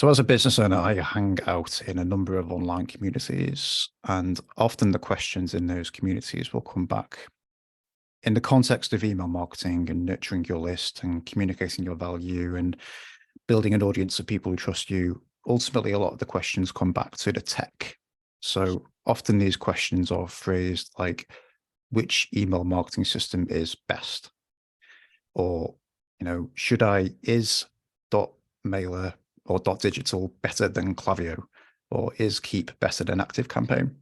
So as a business owner, I hang out in a number of online communities, and often the questions in those communities will come back in the context of email marketing and nurturing your list and communicating your value and building an audience of people who trust you. Ultimately, a lot of the questions come back to the tech. So often these questions are phrased like, which email marketing system is best? Or, is .mailer or .digital better than Klaviyo? Or is Keep better than ActiveCampaign?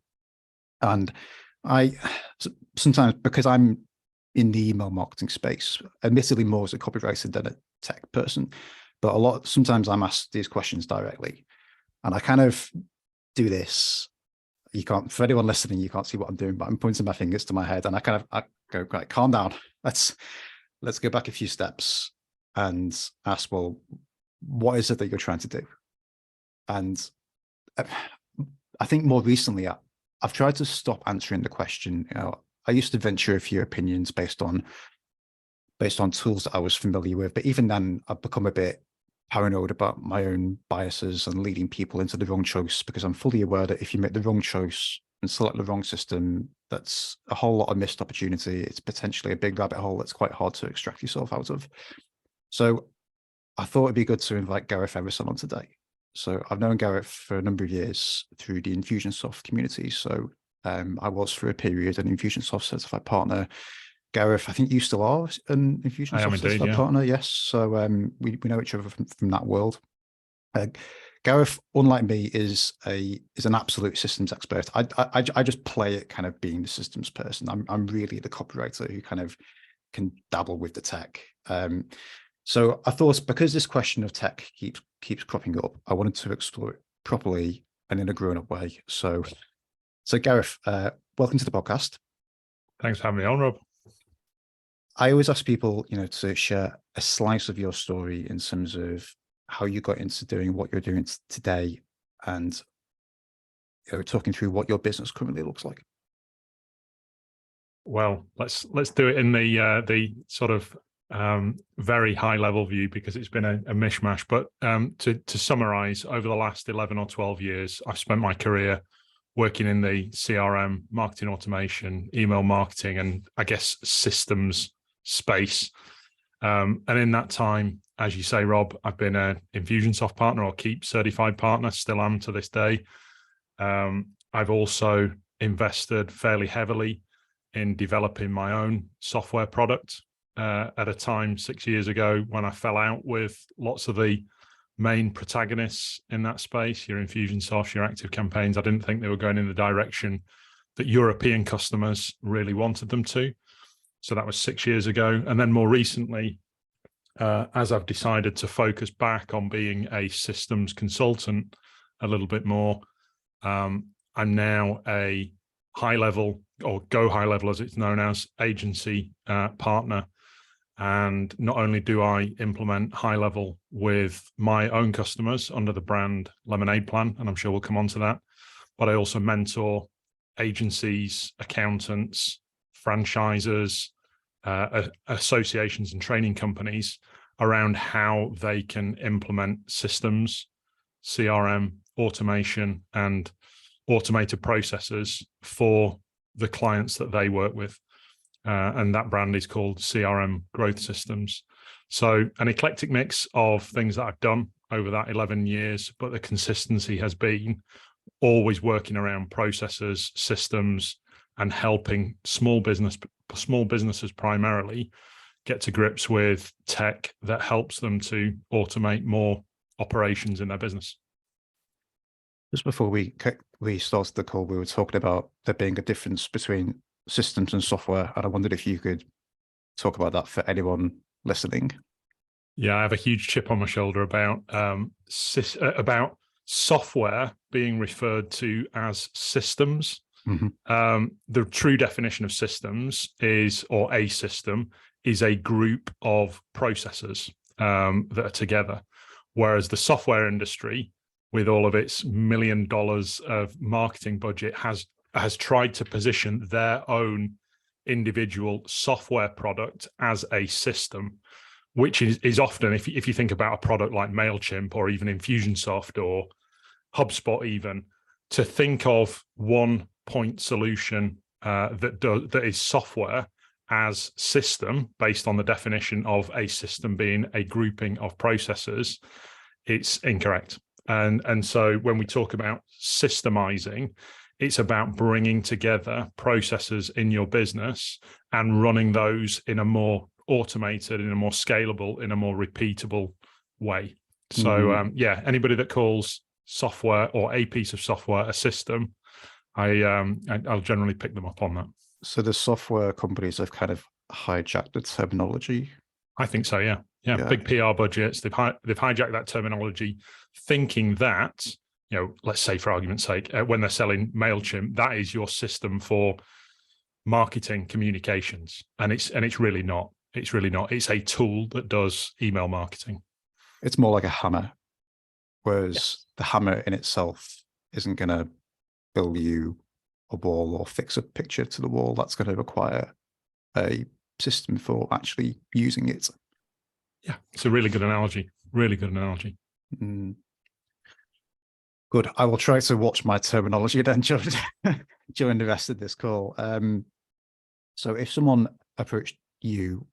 And I sometimes, because I'm in the email marketing space, admittedly more as a copywriter than a tech person, but sometimes I'm asked these questions directly. And I kind of do this. You can't, for anyone listening, you can't see what I'm doing, but I'm pointing my fingers to my head and I go, right, calm down. Let's go back a few steps and ask, well, what is it that you're trying to do? And I think more recently, I've tried to stop answering the question. I used to venture a few opinions based on tools that I was familiar with, but even then, I've become a bit paranoid about my own biases and leading people into the wrong choice, because I'm fully aware that if you make the wrong choice and select the wrong system, that's a whole lot of missed opportunity. It's potentially a big rabbit hole that's quite hard to extract yourself out of. So I thought it'd be good to invite Gareth Everson on today. So I've known Gareth for a number of years through the Infusionsoft community. So I was for a period an Infusionsoft certified partner. Gareth, I think you still are an Infusionsoft certified partner. Yes. So we know each other from that world. Gareth, unlike me, is an absolute systems expert. I just play at kind of being the systems person. I'm really the copywriter who kind of can dabble with the tech. So I thought, because this question of tech keeps cropping up, I wanted to explore it properly and in a grown-up way. So Gareth, welcome to the podcast. Thanks for having me on, Rob. I always ask people, to share a slice of your story in terms of how you got into doing what you're doing today, and talking through what your business currently looks like. Well, let's do it in the sort of very high level view, because it's been a mishmash. But to summarize, over the last 11 or 12 years, I've spent my career working in the CRM, marketing automation, email marketing, and I guess systems space. And in that time, as you say, Rob, I've been an Infusionsoft partner or Keep certified partner, still am to this day. I've also invested fairly heavily in developing my own software product at a time 6 years ago when I fell out with lots of the main protagonists in that space, your Infusionsoft, your ActiveCampaigns. I didn't think they were going in the direction that European customers really wanted them to. So that was 6 years ago. And then more recently, as I've decided to focus back on being a systems consultant a little bit more, I'm now a high level, or go high level as it's known as, agency partner. And not only do I implement high level with my own customers under the brand Lemonade Plan, and I'm sure we'll come on to that, but I also mentor agencies, accountants, franchisers, associations and training companies around how they can implement systems, CRM, automation, and automated processes for the clients that they work with. And that brand is called CRM Growth Systems. So an eclectic mix of things that I've done over that 11 years, but the consistency has been always working around processes, systems, and helping small businesses primarily get to grips with tech that helps them to automate more operations in their business. Just before we started the call, we were talking about there being a difference between systems and software, and I wondered if you could talk about that for anyone listening. Yeah, I have a huge chip on my shoulder about software being referred to as systems. Mm-hmm. The true definition of systems is, or a system, is a group of processes that are together, whereas the software industry, with all of its $1 million of marketing budget, has tried to position their own individual software product as a system, which is often, if you think about a product like MailChimp or even Infusionsoft or HubSpot even, to think of one point solution that is software as system, based on the definition of a system being a grouping of processes, it's incorrect. And so when we talk about systemizing, it's about bringing together processes in your business and running those in a more automated, in a more scalable, in a more repeatable way. So yeah, anybody that calls software or a piece of software a system, I'll generally pick them up on that. So the software companies have kind of hijacked the terminology. I think so. Yeah. Big PR budgets. They've hijacked that terminology, thinking that, let's say for argument's sake, when they're selling MailChimp, that is your system for marketing communications, and it's really not. It's really not. It's a tool that does email marketing. It's more like a hammer, whereas the hammer in itself isn't going to build you a wall or fix a picture to the wall. That's going to require a system for actually using it. Yeah, it's a really good analogy. Really good analogy. Good. I will try to watch my terminology then during the rest of this call. So if someone approached you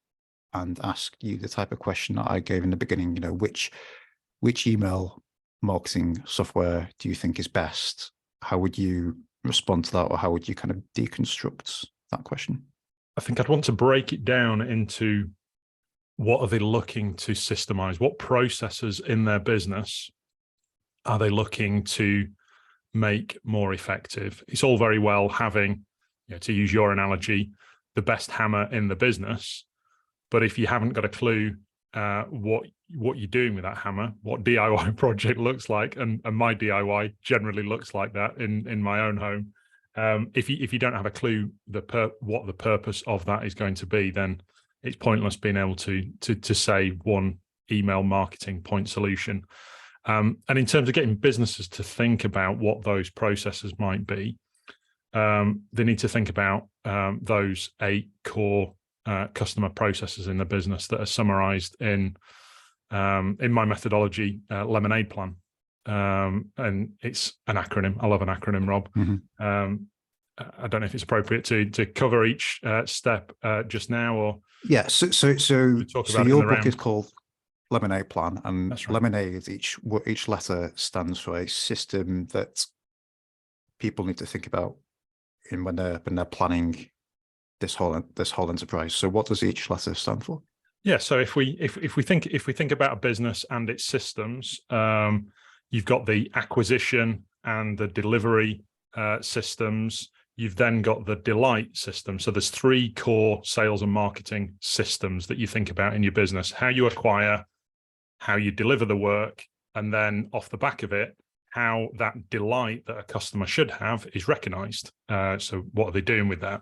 and asked you the type of question that I gave in the beginning, which email marketing software do you think is best? How would you respond to that, or how would you kind of deconstruct that question? I think I'd want to break it down into what are they looking to systemize? What processes in their business are they looking to make more effective? It's all very well having, to use your analogy, the best hammer in the business, but if you haven't got a clue what you're doing with that hammer, what DIY project looks like, and my DIY generally looks like that in my own home. If you don't have a clue what the purpose of that is going to be, then it's pointless being able to say one email marketing point solution. And in terms of getting businesses to think about what those processes might be, they need to think about those 8 core customer processes in the business that are summarized in my methodology, Lemonade Plan. And it's an acronym. I love an acronym, Rob. I don't know if it's appropriate to cover each step just now, or So your book is called Lemonade Plan, and right. Lemonade, each letter stands for a system that people need to think about when they're planning this whole enterprise. So what does each letter stand for? Yeah, so if we think about a business and its systems, you've got the acquisition and the delivery systems. You've then got the delight system. So there's 3 core sales and marketing systems that you think about in your business: how you acquire, how you deliver the work, and then off the back of it, how that delight that a customer should have is recognized. So what are they doing with that?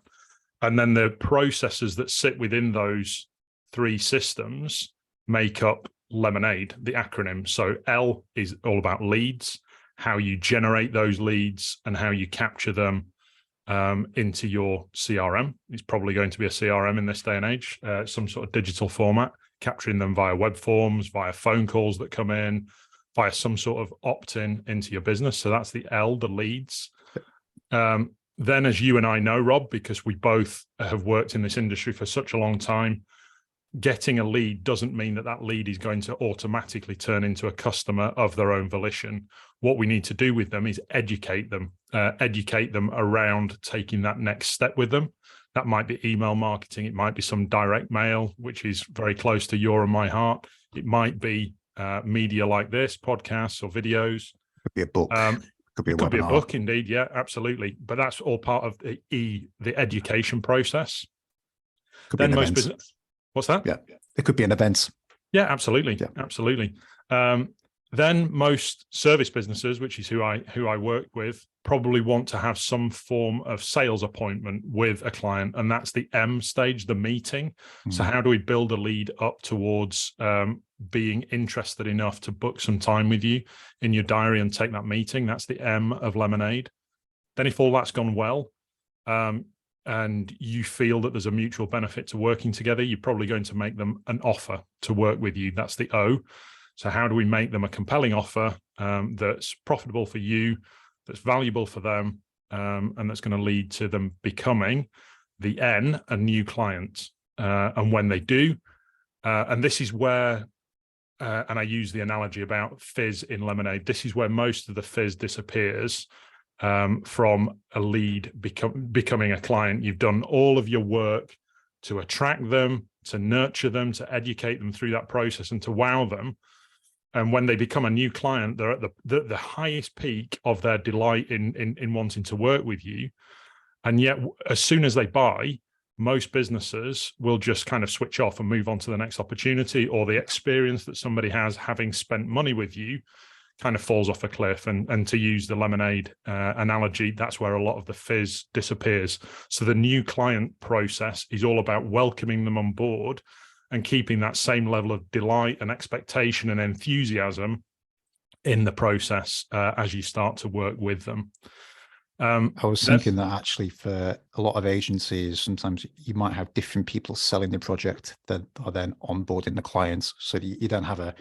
And then the processes that sit within those 3 systems make up Lemonade, the acronym. So L is all about leads, how you generate those leads and how you capture them into your CRM. It's probably going to be a CRM in this day and age, some sort of digital format, capturing them via web forms, via phone calls that come in, via some sort of opt-in into your business. So that's the L, the leads. Then, as you and I know, Rob, because we both have worked in this industry for such a long time, getting a lead doesn't mean that lead is going to automatically turn into a customer of their own volition. What we need to do with them is educate them around taking that next step with them. That might be email marketing. It might be some direct mail, which is very close to your and my heart. It might be media like this, podcasts or videos. Could be a book. Could be a book, indeed. Yeah, absolutely. But that's all part of the education process. Could be an event. What's that? Yeah, it could be an event. Yeah, absolutely. Yeah. Absolutely. Then most service businesses, which is who I work with, probably want to have some form of sales appointment with a client, and that's the M stage, the meeting. Mm-hmm. So how do we build a lead up towards being interested enough to book some time with you in your diary and take that meeting? That's the M of Lemonade. Then if all that's gone well, and you feel that there's a mutual benefit to working together, you're probably going to make them an offer to work with you. That's the O. So how do we make them a compelling offer that's profitable for you, that's valuable for them, and that's going to lead to them becoming the N, a new client. And when they do, and this is where, and I use the analogy about fizz in lemonade, this is where most of the fizz disappears from a lead becoming a client. You've done all of your work to attract them, to nurture them, to educate them through that process, and to wow them. And when they become a new client, they're at the highest peak of their delight in wanting to work with you. And yet, as soon as they buy, most businesses will just kind of switch off and move on to the next opportunity, or the experience that somebody has having spent money with you kind of falls off a cliff. And to use the lemonade analogy, that's where a lot of the fizz disappears. So the new client process is all about welcoming them on board and keeping that same level of delight and expectation and enthusiasm in the process as you start to work with them. I was thinking that actually for a lot of agencies, sometimes you might have different people selling the project that are then onboarding the clients. So you don't have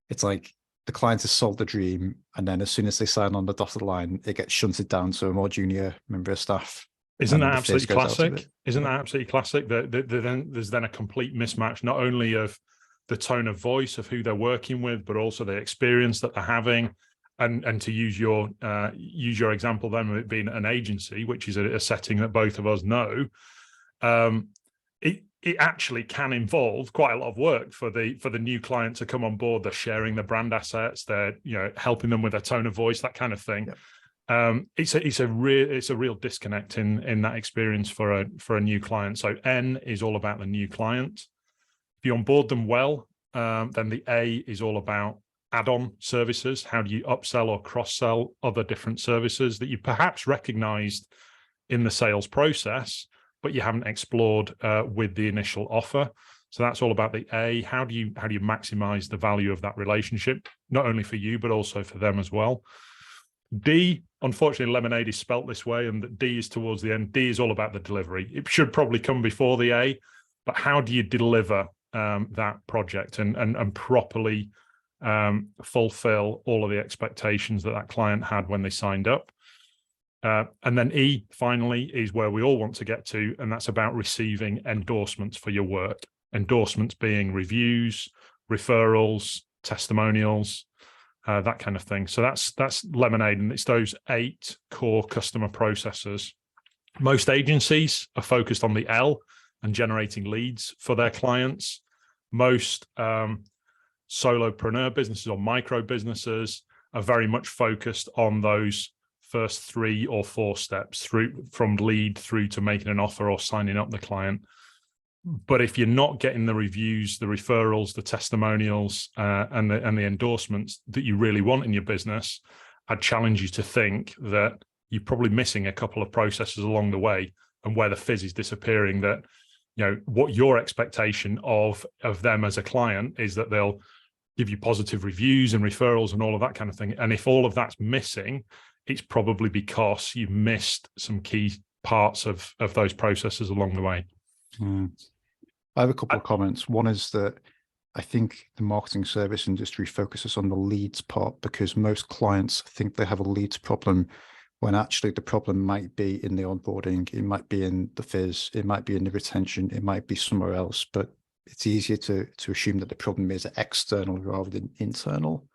it's like the client has sold the dream, and then as soon as they sign on the dotted line, it gets shunted down to a more junior member of staff. Isn't that absolutely classic? Isn't that absolutely classic? There's then a complete mismatch, not only of the tone of voice of who they're working with, but also the experience that they're having. And to use your example then of it being an agency, which is a setting that both of us know, it actually can involve quite a lot of work for the new client to come on board. They're sharing the brand assets, they're helping them with their tone of voice, that kind of thing. Yep. It's a real disconnect in that experience for a new client. So N is all about the new client. If you onboard them well, then the A is all about add-on services. How do you upsell or cross-sell other different services that you perhaps recognized in the sales process, but you haven't explored with the initial offer? So that's all about the A. How do you maximize the value of that relationship, not only for you, but also for them as well? D, unfortunately, lemonade is spelt this way, and the D is towards the end. D is all about the delivery. It should probably come before the A, but how do you deliver that project and properly fulfill all of the expectations that client had when they signed up? And then E, finally, is where we all want to get to, and that's about receiving endorsements for your work. Endorsements being reviews, referrals, testimonials, that kind of thing. So that's lemonade, and it's those 8 core customer processes. Most agencies are focused on the L and generating leads for their clients. Most solopreneur businesses or micro businesses are very much focused on those first 3 or 4 steps from lead through to making an offer or signing up the client. But if you're not getting the reviews, the referrals, the testimonials, and the endorsements that you really want in your business, I'd challenge you to think that you're probably missing a couple of processes along the way, and where the fizz is disappearing. That what your expectation of them as a client is that they'll give you positive reviews and referrals and all of that kind of thing. And if all of that's missing, it's probably because you've missed some key parts of those processes along the way. I have a couple of comments. One is that I think the marketing service industry focuses on the leads part because most clients think they have a leads problem, when actually the problem might be in the onboarding, it might be in the fizz, it might be in the retention, it might be somewhere else. But it's easier to assume that the problem is external rather than internal.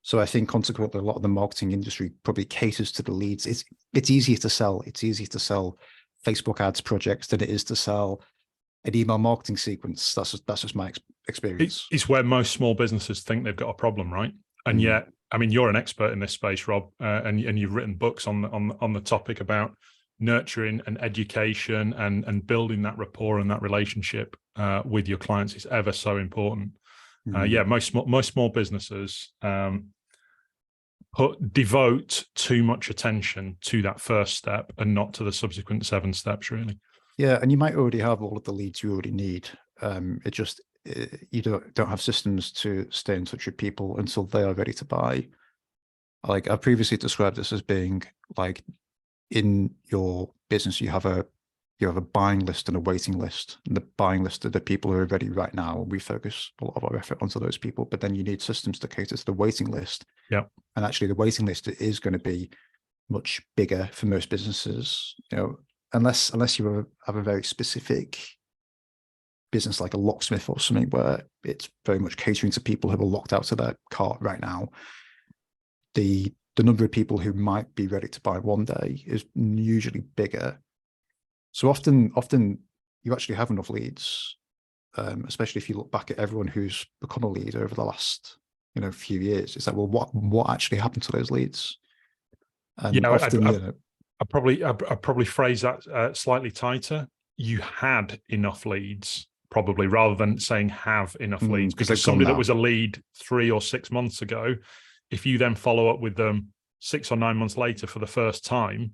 So I think consequently, a lot of the marketing industry probably caters to the leads. It's easier to sell. It's easier to sell Facebook ads projects than it is to sell an email marketing sequence. That's just my experience. It's where most small businesses think they've got a problem, right? And yet, I mean, you're an expert in this space, Rob, and you've written books on the topic about nurturing and education and building that rapport and that relationship with your clients is ever so important. Most small businesses devote too much attention to that first step and not to the subsequent 7 steps, really. Yeah, and you might already have all of the leads you already need. You don't have systems to stay in touch with people until they are ready to buy. Like I previously described this as being like in your business, you have a you have a buying list and a waiting list. And the buying list are the people who are ready right now. We focus a lot of our effort onto those people, but then you need systems to cater to the waiting list. Yeah. And actually the waiting list is going to be much bigger for most businesses, unless you have a very specific business like a locksmith or something where it's very much catering to people who are locked out of their cart right now. The number of people who might be ready to buy one day is usually bigger. So often you actually have enough leads, especially if you look back at everyone who's become a lead over the last few years. It's like, well, what actually happened to those leads? And yeah, often, I'd probably phrase that slightly tighter. You had enough leads, probably, rather than saying have enough leads, because somebody that was a lead 3 or 6 months ago, if you then follow up with them 6 or 9 months later for the first time,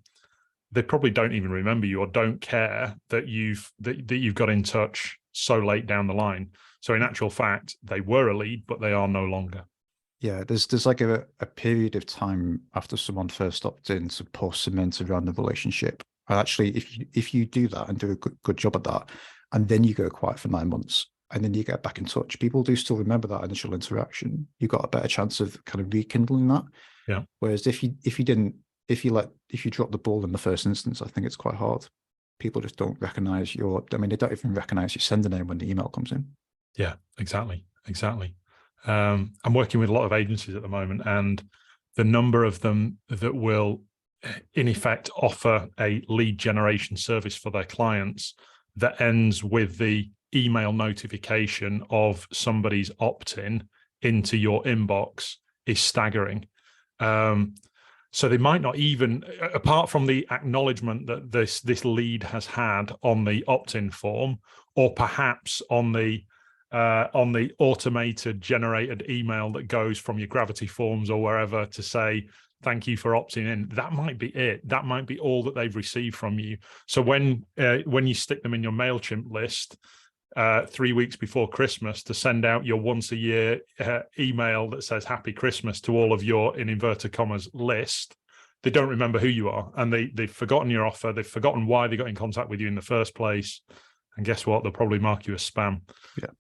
they probably don't even remember you or don't care that you've got in touch so late down the line. So in actual fact, they were a lead, but they are no longer. Yeah, there's like a period of time after someone first opted in to pour cement around the relationship. And actually, if you do that and do a good job at that, and then you go quiet for 9 months, and then you get back in touch, people do still remember that initial interaction. You've got a better chance of kind of rekindling that. Yeah. Whereas if you drop the ball in the first instance, I think it's quite hard. People just don't recognize they don't even recognize your sender name when the email comes in. Yeah, exactly. I'm working with a lot of agencies at the moment, and the number of them that will, in effect, offer a lead generation service for their clients that ends with the email notification of somebody's opt-in into your inbox is staggering. So they might not even, apart from the acknowledgement that this lead has had on the opt-in form, or perhaps on the automated generated email that goes from your Gravity forms or wherever to say, thank you for opting in. That might be it. That might be all that they've received from you. So when you stick them in your MailChimp list 3 weeks before Christmas to send out your once a year email that says Happy Christmas to all of your, in inverted commas, list, they don't remember who you are, and they've forgotten your offer. They've forgotten why they got in contact with you in the first place. And guess what? They'll probably mark you as spam. Yeah.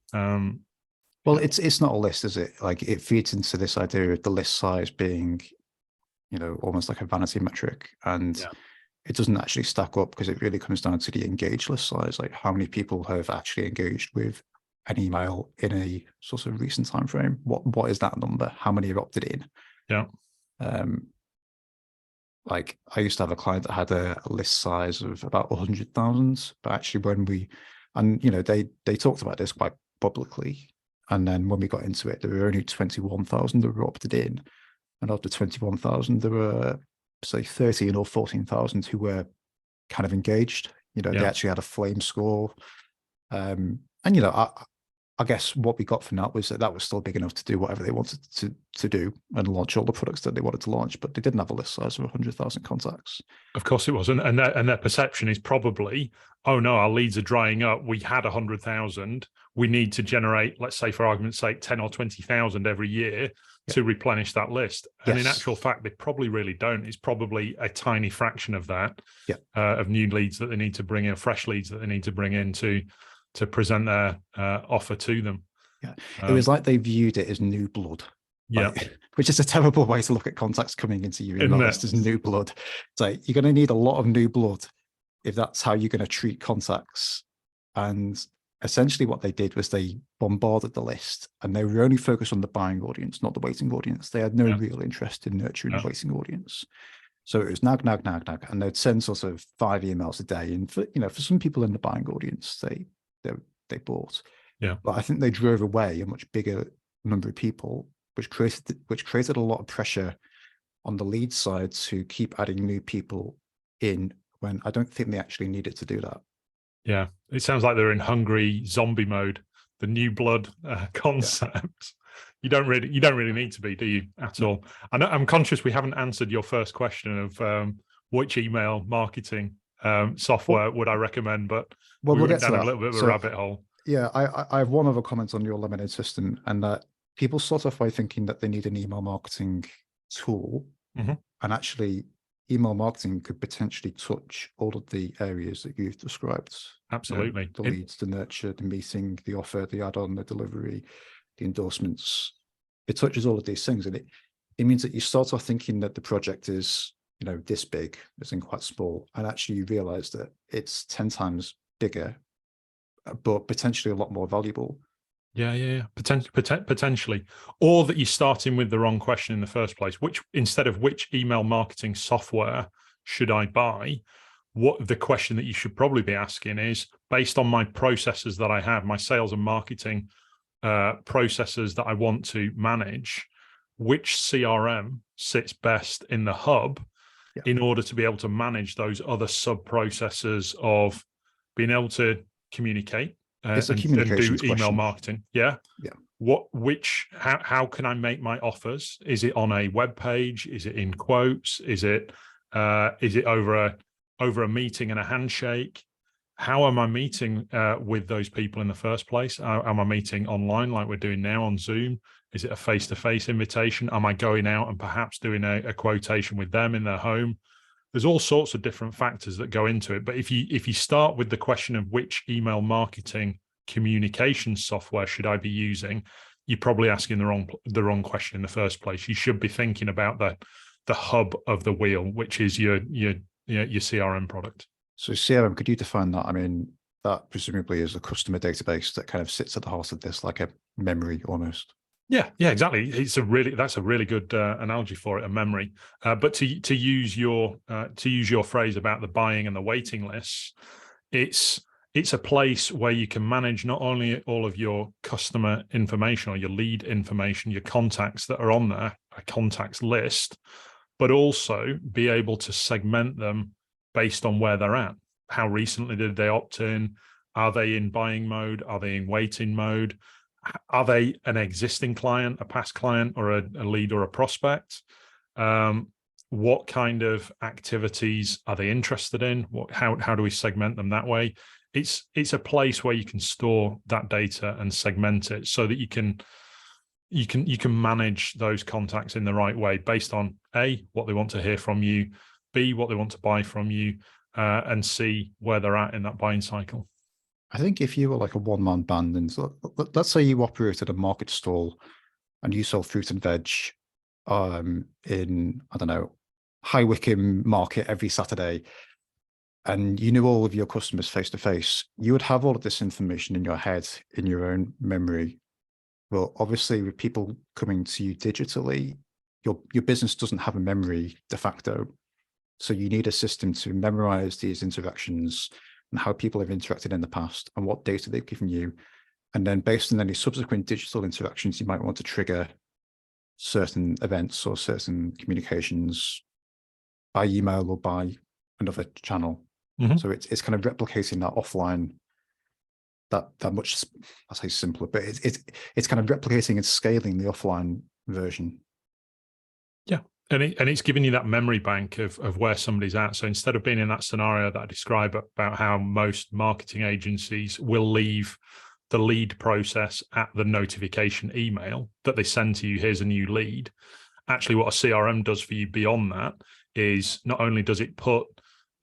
Well, it's not a list, is it? Like, it feeds into this idea of the list size being, almost like a vanity metric, and it doesn't actually stack up, because it really comes down to the engaged list size, like how many people have actually engaged with an email in a sort of recent time frame. What is that number? How many have opted in? Yeah. Like, I used to have a client that had a list size of about 100,000, but actually they talked about this quite publicly. And then when we got into it, there were only 21,000 that were opted in. And of the 21,000, there were, say, 13 or 14,000 who were kind of engaged. They actually had a flame score. I guess what we got from that was that was still big enough to do whatever they wanted to do and launch all the products that they wanted to launch, but they didn't have a list size of 100,000 contacts. Of course it wasn't. And their perception is probably, oh no, our leads are drying up. We had 100,000. We need to generate, let's say for argument's sake, 10 or 20,000 every year to replenish that list. And in actual fact, they probably really don't. It's probably a tiny fraction of that, of new leads that they need to bring in, fresh leads that they need to bring in to present their offer to them. Yeah, it was like they viewed it as new blood. Which is a terrible way to look at contacts coming into your email list, as new blood. It's like, you're going to need a lot of new blood if that's how you're going to treat contacts. And essentially what they did was they bombarded the list, and they were only focused on the buying audience, not the waiting audience. They had no real interest in nurturing the waiting audience. So it was nag, and they'd send sort of 5 emails a day. And for some people in the buying audience, they bought. But I think they drove away a much bigger number of people, which created a lot of pressure on the lead side to keep adding new people in, when I don't think they actually needed to do that. Yeah, it sounds like they're in hungry zombie mode, the new blood concept. You don't really need to be, do you, at all? I'm conscious we haven't answered your first question of which email marketing software would I recommend, but we'll get down to that. A little bit of a rabbit hole. Yeah, I have one other comment on your lemonade system, and that people start off by thinking that they need an email marketing tool, and actually email marketing could potentially touch all of the areas that you've described. Absolutely. The leads, the nurture, the meeting, the offer, the add-on, the delivery, the endorsements. It touches all of these things, and it means that you start off thinking that the project is, this big, as in quite small, and actually you realize that it's 10 times bigger, but potentially a lot more valuable. Yeah. Potentially, or that you're starting with the wrong question in the first place. Instead of which email marketing software should I buy, what the question that you should probably be asking is, based on my processes that I have, my sales and marketing processes that I want to manage, which CRM sits best in the hub in order to be able to manage those other sub processes of being able to communicate and do email marketing. Yeah. How can I make my offers? Is it on a web page? Is it in quotes? Is it over a meeting and a handshake? How am I meeting with those people in the first place? Am I meeting online like we're doing now on Zoom? Is it a face-to-face invitation? Am I going out and perhaps doing a quotation with them in their home? There's all sorts of different factors that go into it. But if you start with the question of which email marketing communication software should I be using, you're probably asking the wrong question in the first place. You should be thinking about the hub of the wheel, which is your CRM product. So CRM, could you define that? I mean, that presumably is a customer database that kind of sits at the heart of this, like a memory almost. Yeah, exactly. That's a really good analogy for it, a memory. But to use your phrase about the buying and the waiting lists, it's a place where you can manage not only all of your customer information or your lead information, your contacts that are on there, a contacts list, but also be able to segment them based on where they're at. How recently did they opt in? Are they in buying mode? Are they in waiting mode? Are they an existing client, a past client, or a lead or a prospect? What kind of activities are they interested in? How do we segment them that way? It's a place where you can store that data and segment it so that you can manage those contacts in the right way based on A, what they want to hear from you, B, what they want to buy from you, and C, where they're at in that buying cycle. I think if you were like a one-man band, and let's say you operated a market stall and you sold fruit and veg in, I don't know, High Wycombe market every Saturday, and you knew all of your customers face to face, you would have all of this information in your head, in your own memory. Well, obviously with people coming to you digitally, your business doesn't have a memory de facto. So you need a system to memorize these interactions and how people have interacted in the past and what data they've given you. And then based on any subsequent digital interactions, you might want to trigger certain events or certain communications by email or by another channel. Mm-hmm. So it's kind of replicating that offline, that much, I say simpler, but it's kind of replicating and scaling the offline version. Yeah. And it's giving you that memory bank of where somebody's at. So instead of being in that scenario that I described about how most marketing agencies will leave the lead process at the notification email that they send to you, here's a new lead. Actually, what a CRM does for you beyond that is not only does it put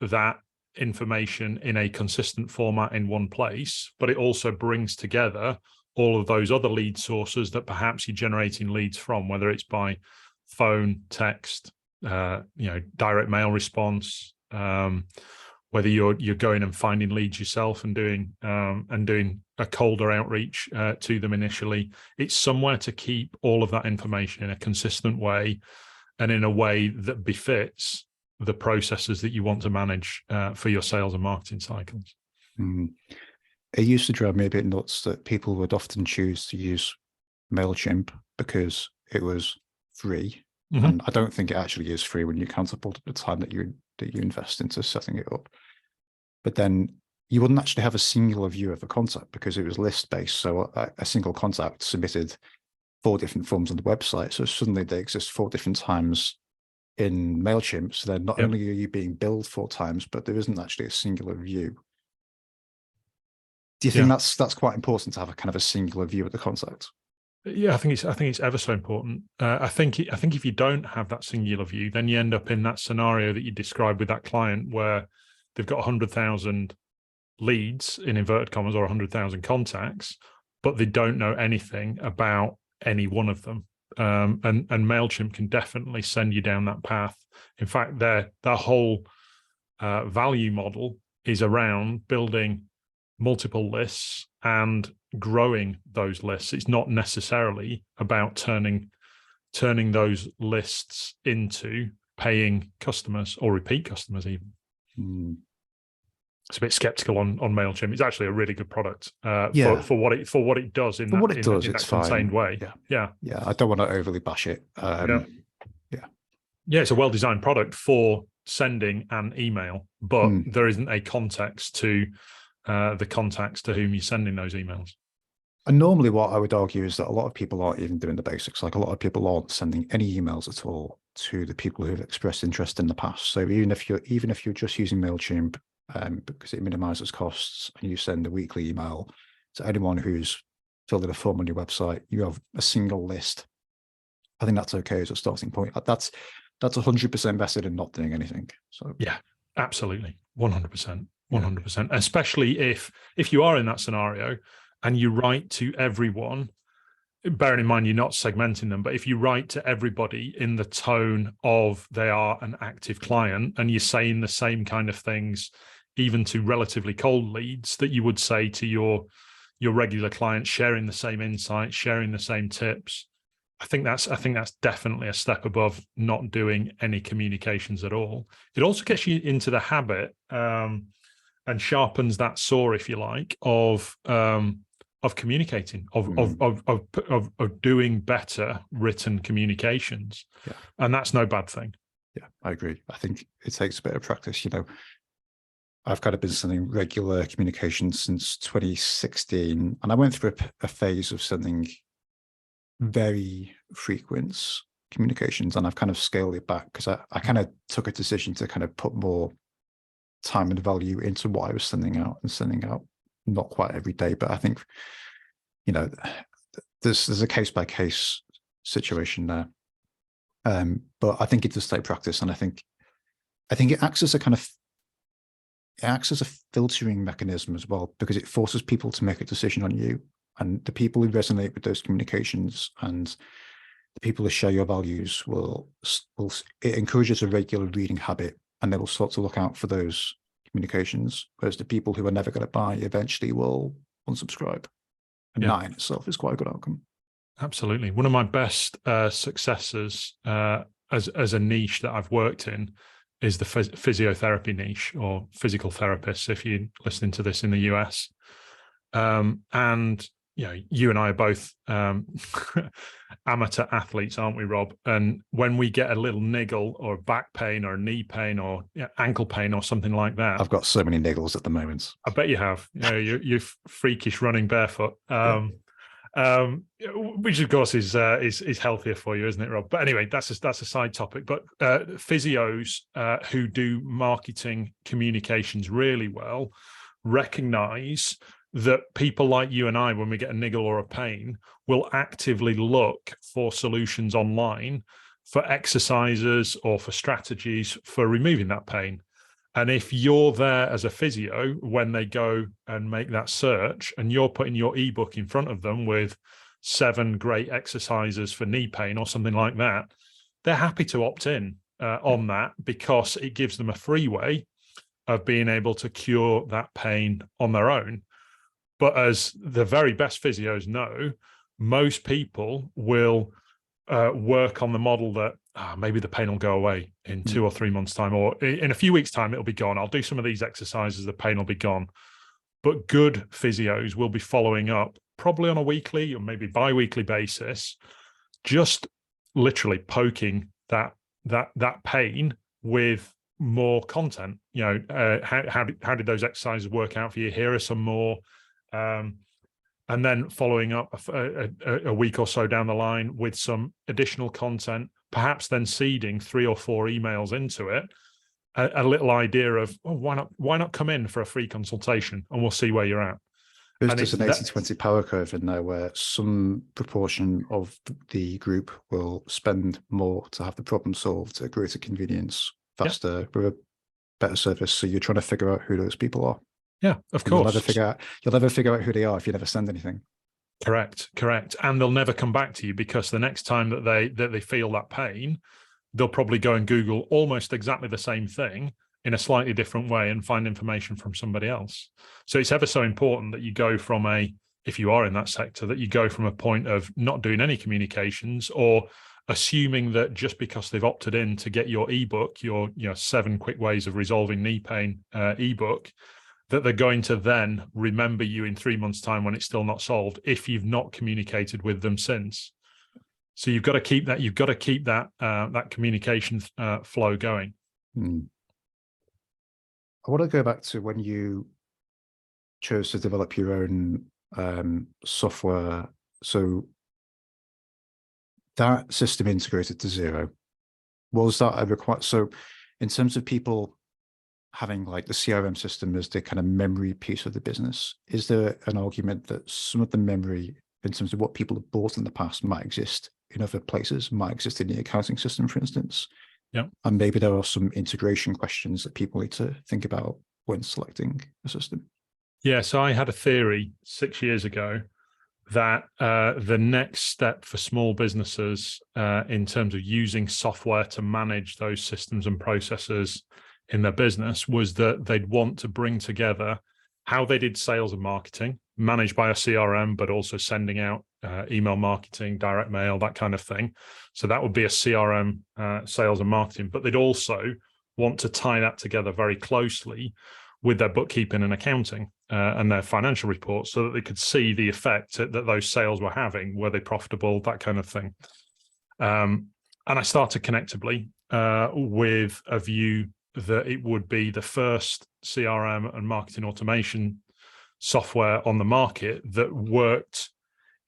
that information in a consistent format in one place, but it also brings together all of those other lead sources that perhaps you're generating leads from, whether it's by phone, text, direct mail response, whether you're going and finding leads yourself and doing a colder outreach to them initially. It's somewhere to keep all of that information in a consistent way and in a way that befits the processes that you want to manage for your sales and marketing cycles. Mm. It used to drive me a bit nuts that people would often choose to use MailChimp because it was free. Mm-hmm. And I don't think it actually is free when you counterpart the time that you invest into setting it up. But then you wouldn't actually have a singular view of the contact because it was list based. So a single contact submitted 4 different forms on the website. So suddenly they exist 4 different times in MailChimp. So then not only are you being billed 4 times, but there isn't actually a singular view. Do you think that's quite important to have a kind of a singular view of the contact? Yeah, I think it's ever so important. I think if you don't have that singular view, then you end up in that scenario that you described with that client where they've got 100,000 leads in inverted commas or 100,000 contacts, but they don't know anything about any one of them. And MailChimp can definitely send you down that path. In fact, their whole value model is around building multiple lists and growing those lists. It's not necessarily about turning those lists into paying customers or repeat customers even. It's a bit skeptical on MailChimp. It's actually a really good product for what it does in that contained way. Yeah. I don't want to overly bash it. It's a well-designed product for sending an email, but there isn't a context to the contacts to whom you're sending those emails. And normally what I would argue is that a lot of people aren't even doing the basics. Like a lot of people aren't sending any emails at all to the people who have expressed interest in the past. So even if you're just using MailChimp because it minimizes costs and you send a weekly email to anyone who's filled in a form on your website, you have a single list. I think that's okay as a starting point. That's 100% better than not doing anything. So yeah, absolutely. 100%. 100%. Especially if you are in that scenario and you write to everyone, bearing in mind you're not segmenting them, but if you write to everybody in the tone of they are an active client and you're saying the same kind of things, even to relatively cold leads that you would say to your regular clients, sharing the same insights, sharing the same tips, I think that's definitely a step above not doing any communications at all. It also gets you into the habit and sharpens that saw, if you like, of communicating, of doing better written communications. Yeah. And that's no bad thing. Yeah, I agree. I think it takes a bit of practice. I've kind of been sending regular communications since 2016, and I went through a phase of sending very frequent communications, and I've kind of scaled it back because I kind of took a decision to kind of put more time and value into what I was sending out not quite every day, but I think there's a case-by-case situation there, but I think it does take practice, and I think it acts as a filtering mechanism as well, because it forces people to make a decision on you, and the people who resonate with those communications and the people who share your values it encourages a regular reading habit, and they will start to look out for those communications, whereas the people who are never going to buy eventually will unsubscribe. And that in itself is quite a good outcome. Absolutely. One of my best successes as a niche that I've worked in is the physiotherapy niche, or physical therapists, if you're listening to this in the US. And you and I are both amateur athletes, aren't we, Rob? And when we get a little niggle or back pain or knee pain or ankle pain or something like that, I've got so many niggles at the moment. I bet you have. You're freakish running barefoot, which of course is healthier for you, isn't it, Rob? But anyway, that's a side topic. But physios who do marketing communications really well recognize that people like you and I, when we get a niggle or a pain, will actively look for solutions online for exercises or for strategies for removing that pain. And if you're there as a physio when they go and make that search, and you're putting your ebook in front of them with 7 great exercises for knee pain or something like that, they're happy to opt in on that, because it gives them a free way of being able to cure that pain on their own. But as the very best physios know, most people will work on the model that maybe the pain will go away in 2 or 3 months' time, or in a few weeks' time, it'll be gone. I'll do some of these exercises, the pain will be gone. But good physios will be following up probably on a weekly or maybe bi-weekly basis, just literally poking that pain with more content. How did those exercises work out for you? Here are some more. And then following up a week or so down the line with some additional content, perhaps then seeding 3 or 4 emails into it, a little idea of, why not come in for a free consultation and we'll see where you're at. There's just an 80-20 power curve in there where some proportion of the group will spend more to have the problem solved at greater convenience, faster, with a better service. So you're trying to figure out who those people are. Yeah, of course. You'll never figure out who they are if you never send anything. Correct. And they'll never come back to you, because the next time that they feel that pain, they'll probably go and Google almost exactly the same thing in a slightly different way and find information from somebody else. So it's ever so important that you go from if you are in that sector, that you go from a point of not doing any communications, or assuming that just because they've opted in to get your ebook, your 7 quick ways of resolving knee pain ebook, that they're going to then remember you in 3 months' time when it's still not solved, if you've not communicated with them since. So you've got to keep that that communication flow going. I want to go back to when you chose to develop your own software. So that system integrated to Xero, was that a requirement? So in terms of people having like the CRM system as the kind of memory piece of the business, is there an argument that some of the memory in terms of what people have bought in the past might exist in other places, might exist in the accounting system, for instance? Yeah. And maybe there are some integration questions that people need to think about when selecting a system. Yeah, so I had a theory 6 years ago that the next step for small businesses in terms of using software to manage those systems and processes in their business was that they'd want to bring together how they did sales and marketing, managed by a CRM, but also sending out email marketing, direct mail, that kind of thing. So that would be a CRM, sales and marketing, but they'd also want to tie that together very closely with their bookkeeping and accounting and their financial reports, so that they could see the effect that those sales were having. Were they profitable? That kind of thing. And I started Connectably with a view that it would be the first CRM and marketing automation software on the market that worked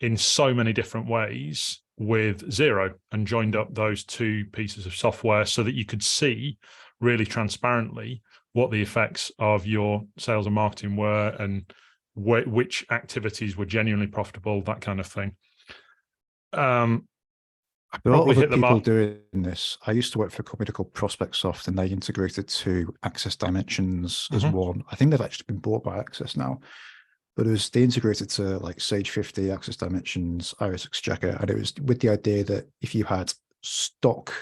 in so many different ways with Xero, and joined up those two pieces of software so that you could see really transparently what the effects of your sales and marketing were, and which activities were genuinely profitable, that kind of thing. There are other people doing this. I used to work for a company called ProspectSoft, and they integrated to Access Dimensions as one. I think they've actually been bought by Access now. But they integrated to like Sage 50, Access Dimensions, Iris Exchequer, and it was with the idea that if you had stock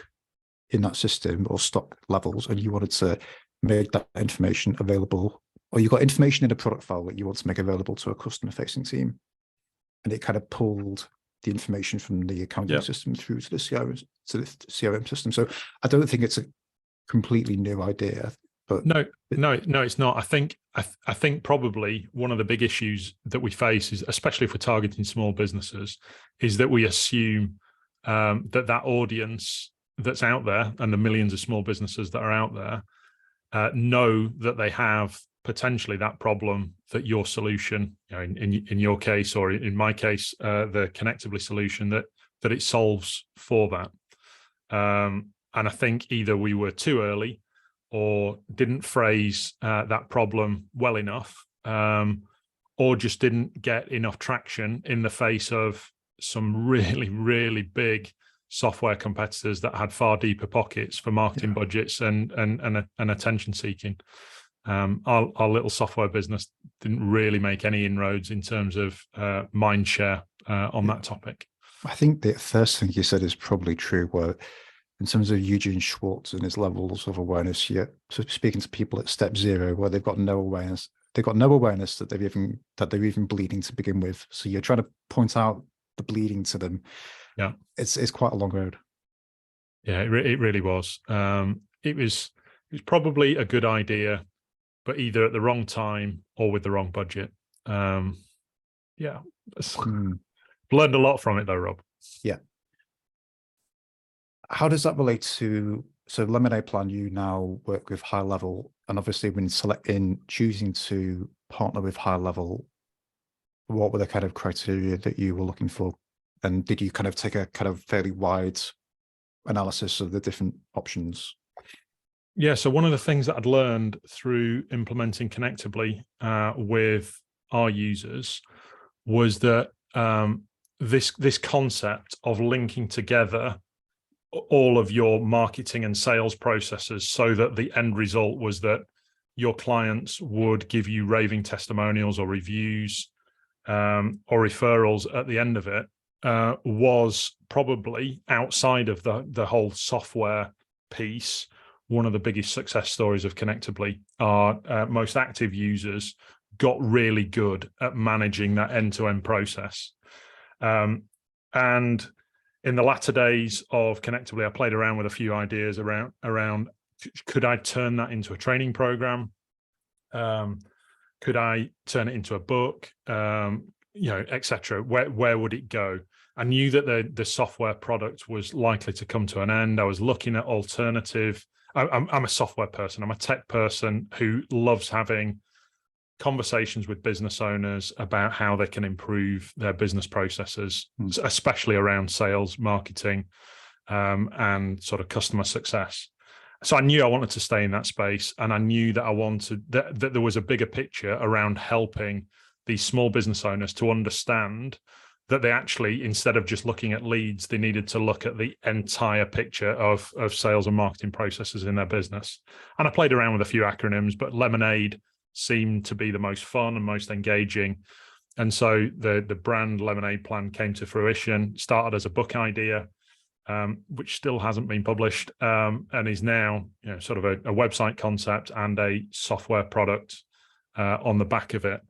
in that system or stock levels and you wanted to make that information available, or you got information in a product file that you want to make available to a customer-facing team, and it kind of pulled the information from the accounting system through to the CRM system. So I don't think it's a completely new idea. But no, it's not. I think probably one of the big issues that we face is, especially if we're targeting small businesses, is that we assume that audience that's out there, and the millions of small businesses that are out there, know that they have potentially that problem that your solution, in your case, or in my case, the Connectably solution, that it solves for that. And I think either we were too early, or didn't phrase that problem well enough, or just didn't get enough traction in the face of some really, really big software competitors that had far deeper pockets for marketing budgets and attention seeking. Our little software business didn't really make any inroads in terms of mind share on that topic. I think the first thing you said is probably true, where in terms of Eugene Schwartz and his levels of awareness, so speaking to people at step 0 where they've got no awareness, that they're even bleeding to begin with. So you're trying to point out the bleeding to them. Yeah, it's quite a long road. Yeah, it really was. It was probably a good idea, but either at the wrong time or with the wrong budget. Learned a lot from it though, Rob. Yeah. How does that relate to, so Lemonade Plan, you now work with High Level, and obviously when choosing to partner with High Level, what were the kind of criteria that you were looking for? And did you kind of take a kind of fairly wide analysis of the different options? Yeah, so one of the things that I'd learned through implementing Connectably with our users was that this concept of linking together all of your marketing and sales processes so that the end result was that your clients would give you raving testimonials or reviews or referrals at the end of it was probably, outside of the whole software piece, one of the biggest success stories of Connectably. Our most active users got really good at managing that end-to-end process. And in the latter days of Connectably, I played around with a few ideas around could I turn that into a training program? Could I turn it into a book? etc. Where would it go? I knew that the software product was likely to come to an end. I was looking at alternative. I'm a software person. I'm a tech person who loves having conversations with business owners about how they can improve their business processes, especially around sales, marketing, and sort of customer success. So I knew I wanted to stay in that space, and I knew that I wanted that there was a bigger picture around helping these small business owners to understand that they actually, instead of just looking at leads, they needed to look at the entire picture of sales and marketing processes in their business. And I played around with a few acronyms, but Lemonade seemed to be the most fun and most engaging. And so the brand Lemonade Plan came to fruition, started as a book idea, which still hasn't been published, and is now sort of a website concept and a software product on the back of it.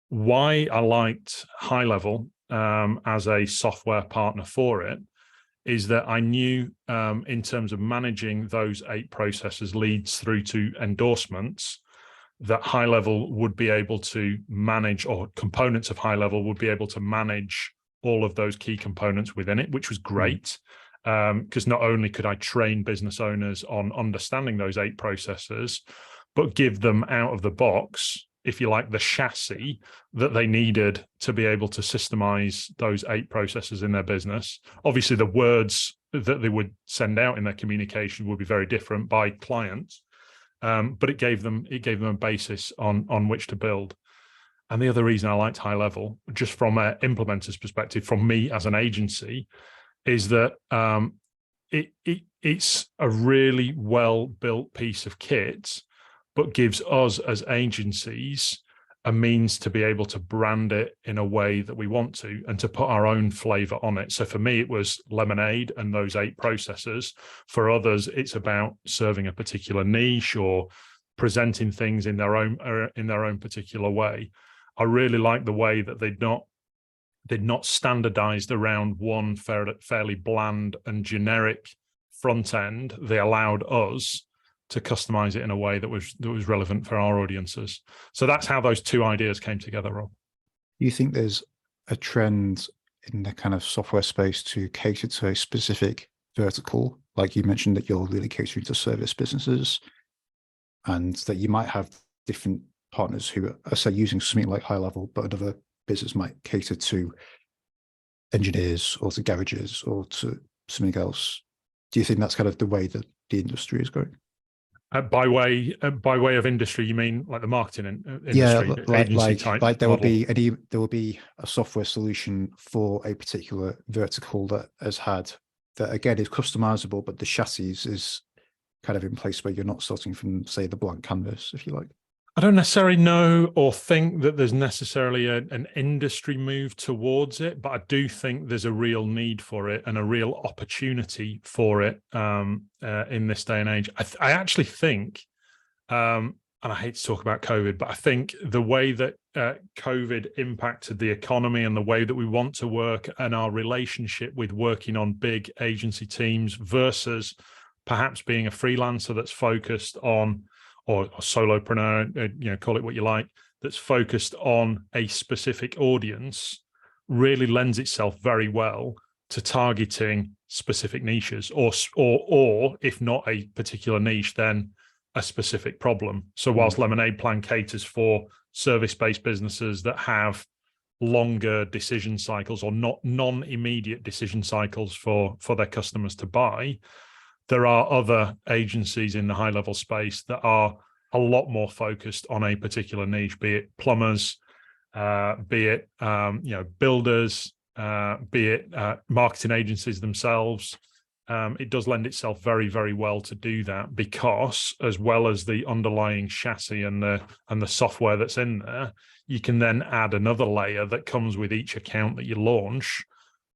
Why I liked High Level as a software partner for it is that I knew in terms of managing those 8 processes, leads through to endorsements, that High Level would be able to manage, or components of High Level would be able to manage all of those key components within it, which was great. Because not only could I train business owners on understanding those 8 processes, but give them out of the box, if you like, the chassis that they needed to be able to systemize those 8 processes in their business. Obviously, the words that they would send out in their communication would be very different by client, but it gave them a basis on which to build. And the other reason I liked High Level, just from an implementer's perspective, from me as an agency, is that it's a really well-built piece of kit, but gives us as agencies a means to be able to brand it in a way that we want to, and to put our own flavor on it. So for me, it was Lemonade and those 8 processes. For others, it's about serving a particular niche or presenting things in their own particular way. I really like the way that they'd not standardized around one fairly bland and generic front end. They allowed us to customize it in a way that was relevant for our audiences. So that's how those 2 ideas came together, Rob. You think there's a trend in the kind of software space to cater to a specific vertical? Like you mentioned that you're really catering to service businesses, and that you might have different partners who are, say, using something like High Level, but another business might cater to engineers or to garages or to something else. Do you think that's kind of the way that the industry is going? By way of industry, you mean like the marketing industry, agency type there model? will be a software solution for a particular vertical that again is customizable, but the chassis is kind of in place where you're not starting from, say, the blank canvas, if you like. I don't necessarily know or think that there's necessarily an industry move towards it, but I do think there's a real need for it and a real opportunity for it in this day and age. I actually think, and I hate to talk about COVID, but I think the way that COVID impacted the economy and the way that we want to work and our relationship with working on big agency teams versus perhaps being a freelancer that's focused on, or solopreneur, call it what you like, that's focused on a specific audience, really lends itself very well to targeting specific niches, or if not a particular niche, then a specific problem. So whilst Lemonade Plan caters for service-based businesses that have longer decision cycles or non-immediate decision cycles for their customers to buy, there are other agencies in the High Level space that are a lot more focused on a particular niche, be it plumbers, be it builders, be it marketing agencies themselves. It does lend itself very, very well to do that, because as well as the underlying chassis and the software that's in there, you can then add another layer that comes with each account that you launch.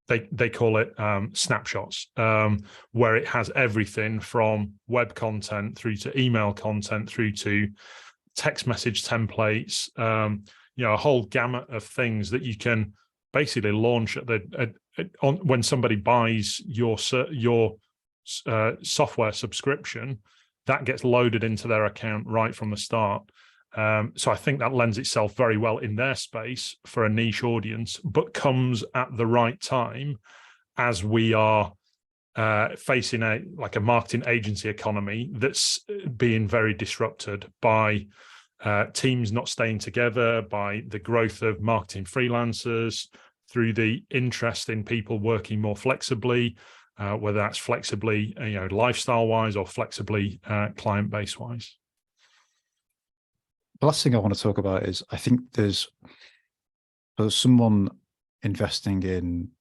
They call it snapshots, where it has everything from web content through to email content through to text message templates, a whole gamut of things that you can basically launch when somebody buys your software subscription. That gets loaded into their account right from the start. So I think that lends itself very well in their space for a niche audience, but comes at the right time as we are facing a marketing agency economy that's being very disrupted by teams not staying together, by the growth of marketing freelancers, through the interest in people working more flexibly, whether that's flexibly, lifestyle-wise, or flexibly client-base-wise. The last thing I want to talk about is, I think there's someone investing in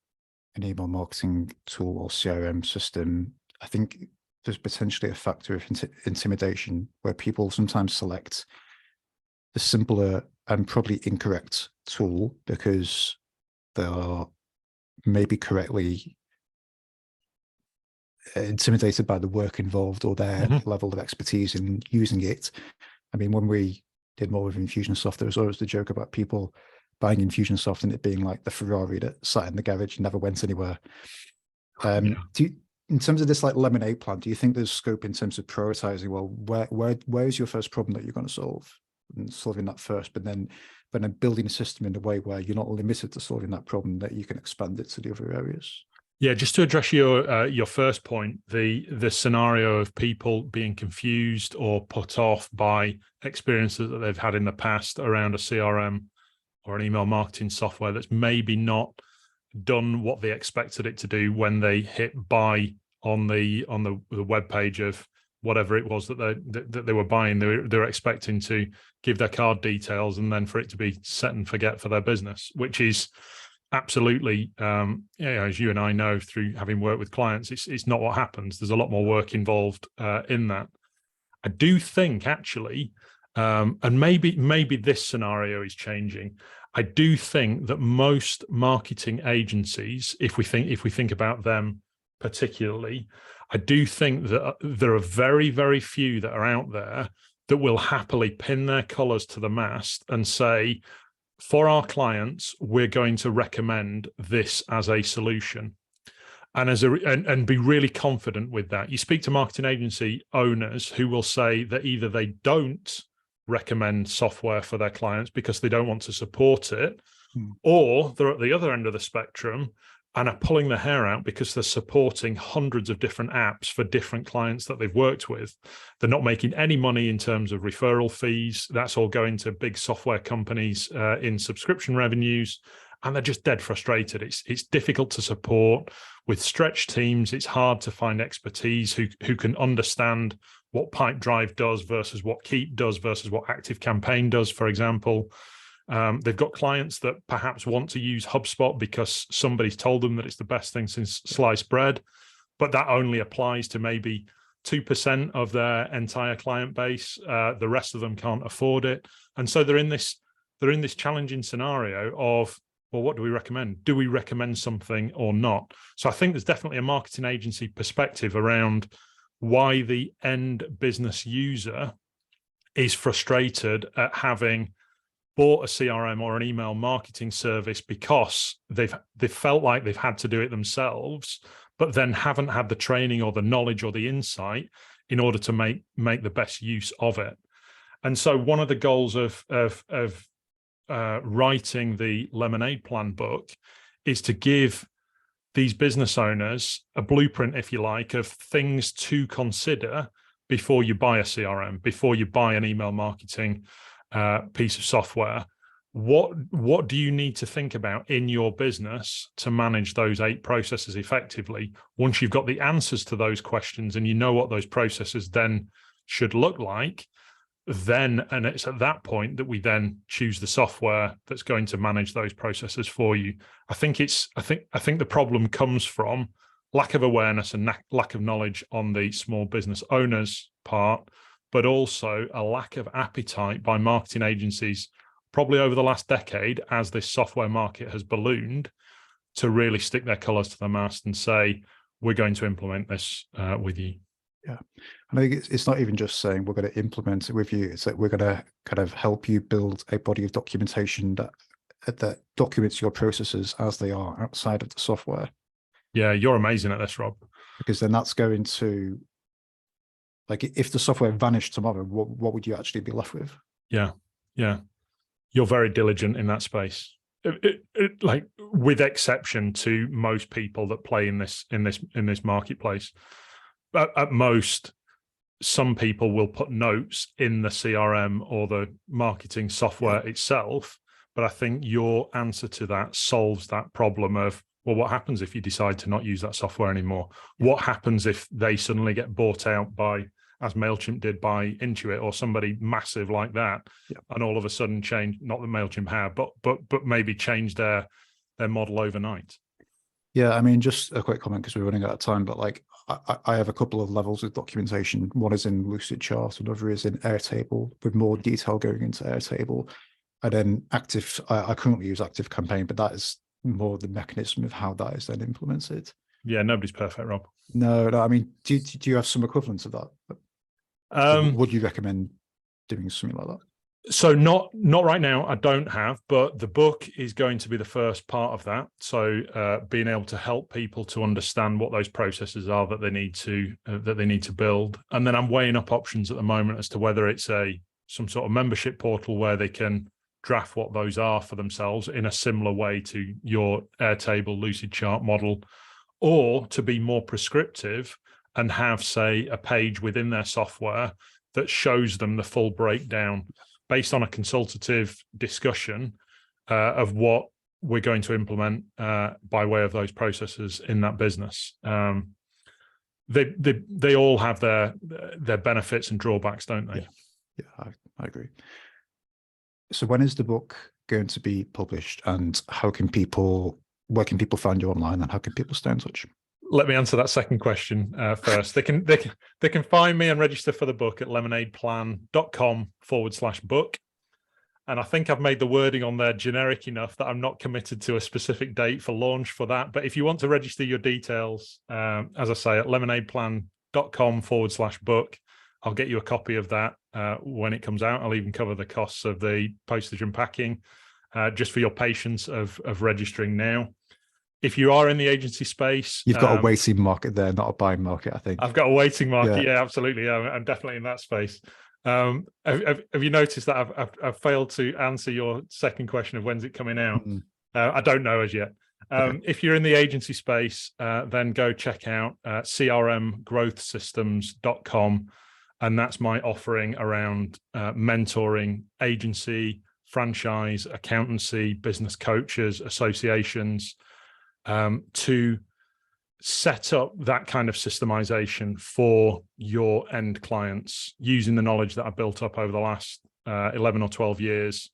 an email marketing tool or CRM system. I think there's potentially a factor of intimidation where people sometimes select the simpler and probably incorrect tool because they are maybe correctly intimidated by the work involved or their level of expertise in using it. I mean, when we did more with Infusionsoft, there was always the joke about people buying Infusionsoft and it being like the Ferrari that sat in the garage and never went anywhere. Do you, in terms of this like lemonade plan, do you think there's scope in terms of prioritizing? Well, where is your first problem that you're going to solve, and solving that first, but then building a system in a way where you're not limited to solving that problem, that you can expand it to the other areas? Yeah, just to address your first point, the scenario of people being confused or put off by experiences that they've had in the past around a CRM or an email marketing software that's maybe not done what they expected it to do when they hit buy on the web page of whatever it was that they were buying. They were expecting to give their card details and then for it to be set and forget for their business, which is absolutely, as you and I know through having worked with clients, it's not what happens. There's a lot more work involved in that. I do think actually, and maybe this scenario is changing. I do think that most marketing agencies, if we think about them particularly, I do think that there are very, very few that are out there that will happily pin their colours to the mast and say, for our clients, we're going to recommend this as a solution, and be really confident with that. You speak to marketing agency owners who will say that either they don't recommend software for their clients because they don't want to support it, or they're at the other end of the spectrum and are pulling their hair out because they're supporting hundreds of different apps for different clients that they've worked with. They're not making any money in terms of referral fees. That's all going to big software companies in subscription revenues, and they're just dead frustrated. It's difficult to support with stretched teams. It's hard to find expertise who can understand what Pipedrive does versus what Keep does versus what ActiveCampaign does, for example. They've got clients that perhaps want to use HubSpot because somebody's told them that it's the best thing since sliced bread, but that only applies to maybe 2% of their entire client base. The rest of them can't afford it. And so they're in this challenging scenario of, well, what do we recommend? Do we recommend something or not? So I think there's definitely a marketing agency perspective around why the end business user is frustrated at having bought a CRM or an email marketing service because they've felt like they've had to do it themselves, but then haven't had the training or the knowledge or the insight in order to make the best use of it. And so one of the goals of writing the Lemonade Plan book is to give these business owners a blueprint, if you like, of things to consider before you buy a CRM, before you buy an email marketing piece of software. What do you need to think about in your business to manage those 8 processes effectively? Once you've got the answers to those questions and you know what those processes then should look like, and it's at that point that we then choose the software that's going to manage those processes for you. I think the problem comes from lack of awareness and lack of knowledge on the small business owners' part, but also a lack of appetite by marketing agencies, probably over the last decade, as this software market has ballooned, to really stick their colours to the mast and say, we're going to implement this with you. Yeah, I think it's not even just saying we're going to implement it with you. It's that we're going to kind of help you build a body of documentation that documents your processes as they are outside of the software. Yeah, you're amazing at this, Rob. Because then that's going to, like, if the software vanished tomorrow, what would you actually be left with? Yeah, yeah. You're very diligent in that space. Like, with exception to most people that play in this marketplace. At most, some people will put notes in the CRM or the marketing software itself, but I think your answer to that solves that problem of, well, what happens if you decide to not use that software anymore? What happens if they suddenly get bought out by, as MailChimp did, by Intuit or somebody massive like that, and all of a sudden change, not that MailChimp have, but maybe change their model overnight? Yeah, I mean, just a quick comment because we're running out of time, but like I have a couple of levels of documentation. One is in Lucidchart, another is in Airtable, with more detail going into Airtable. And then I currently use ActiveCampaign, but that is more the mechanism of how that is then implemented. Yeah, nobody's perfect, Rob. No, I mean, do you have some equivalents of that? Would you recommend doing something like that? So not right now, I don't have, but the book is going to be the first part of that. So being able to help people to understand what those processes are that they need to build. And then I'm weighing up options at the moment as to whether it's some sort of membership portal where they can draft what those are for themselves in a similar way to your Airtable Lucidchart model, or to be more prescriptive and have, say, a page within their software that shows them the full breakdown based on a consultative discussion of what we're going to implement by way of those processes in that business. They all have their benefits and drawbacks, don't they? Yeah, I agree. So when is the book going to be published, and where can people find you online, and how can people stay in touch? Let me answer that second question first. They can find me and register for the book at lemonadeplan.com/book. And I think I've made the wording on there generic enough that I'm not committed to a specific date for launch for that. But if you want to register your details, as I say, at lemonadeplan.com/book, I'll get you a copy of that when it comes out. I'll even cover the costs of the postage and packing, just for your patience of registering now. If you are in the agency space, you've got a waiting market there, not a buying market, I think. I've got a waiting market. Yeah, absolutely. Yeah, I'm definitely in that space. Have you noticed that I've failed to answer your second question of when's it coming out? I don't know as yet. Okay. If you're in the agency space, then go check out crmgrowthsystems.com. And that's my offering around mentoring agency, franchise, accountancy, business coaches, associations, to set up that kind of systemization for your end clients using the knowledge that I built up over the last 11 or 12 years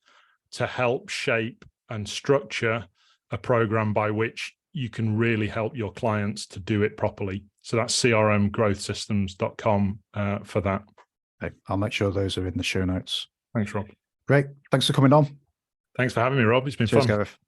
to help shape and structure a program by which you can really help your clients to do it properly. So that's crmgrowthsystems.com for that. Okay. I'll make sure those are in the show notes. Thanks, Rob. Great. Thanks for coming on. Thanks for having me, Rob. It's been Cheers, fun. Gareth.